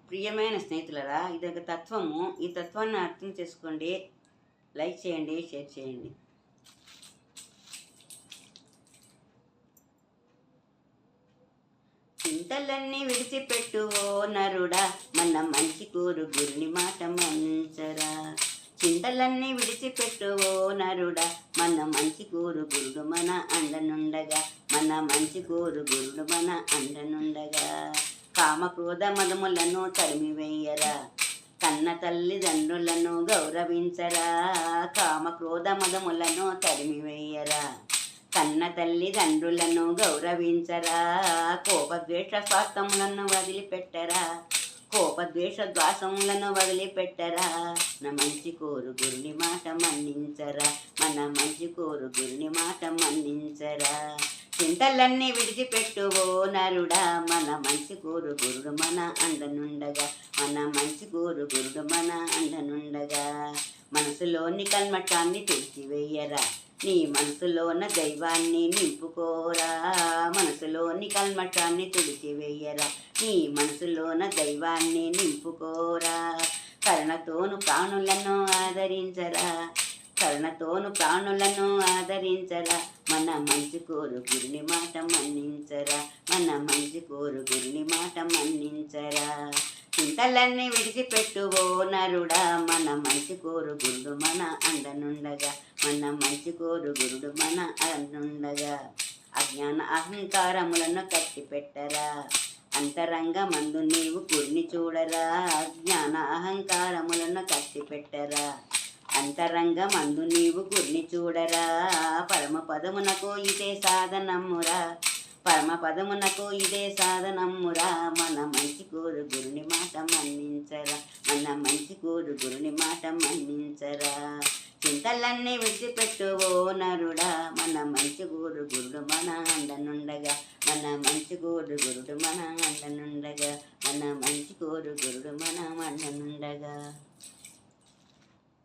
ప్రియమైన స్నేహితులరా, ఇదొక తత్వము. ఈ తత్వాన్ని అర్థం చేసుకోండి. లైక్ చేయండి, షేర్ చేయండి. చింతలన్నీ విడిచిపెట్టు ఓ నరుడా, మన మంచి కోరు గురుని మాట మన్నించరా. చింతలన్నీ విడిచిపెట్టు ఓ నరుడా, మన మంచి కోరు గురుడు మన అండనుండగా. మన మంచి కోరు గురుడు మన అండనుండగా. కామక్రోధ మదములను తరిమివేయరా, కన్న తల్లిదండ్రులను గౌరవించరా. కామక్రోధ మదములను తరిమివేయరా, కన్న తల్లిదండ్రులను గౌరవించరా. కోపద్వేష స్వార్థములను వదిలిపెట్టరా, కోపద్వేష ద్వాసములను వదిలిపెట్టరా. మన మంచి కోరు గురుని మాట మన్నించరా, మన మంచి కోరు గురుని మాట మన్నించరా. చింతలన్నీ విడిచిపెట్టు ఓ నరుడా, మన మంచి కోరు గురుడు మన అండనుండగా. మన మంచి కోరు గురుడు మన అండనుండగా. మనసులోని కల్మటాన్ని తుడిచివేయరా, నీ మనసులోన దైవాన్ని నింపుకోరా. మనసులోని కల్మటాన్ని తుడిచివేయరా, నీ మనసులోన దైవాన్ని నింపుకోరా. కరుణతోను ప్రాణులను ఆదరించరా, కరుణతోను ప్రాణులను ఆదరించరా. మన మంచి కోరు గురుని మాట మన్నించరా, మన మంచి కోరు గురుని మాట మన్నించరా. చింతలన్నీ విడిచిపెట్టు ఓ నరుడా, మన మంచి కోరు గురుడు మన అండనుండగా. మన మంచి కోరు గురుడు మన అండనుండగా. అజ్ఞాన అహంకారములను కట్టిపెట్టరా, అంతరంగ మందు నీవు గురిని చూడరా. అజ్ఞాన అహంకారములను కట్టిపెట్టరా, అంతరంగ మందు నీవు గురిని చూడరా. పరమ పదమునకు ఇదే సాధనమ్మురా, పరమ పదమునకు ఇదే సాధనమ్మురా. మన మంచి కోరు గురుని మాట మన్నించరా, మన మంచి కోరు గురుని మాట మన్నించరా. చింతలన్నీ విడిచిపెట్టు ఓ నరుడా, మన మంచి కోరు గురుడు మన అండనుండగా. మన మంచి కోరు గురుడు మన అండనుండగా. మన మంచి కోరు గురుడు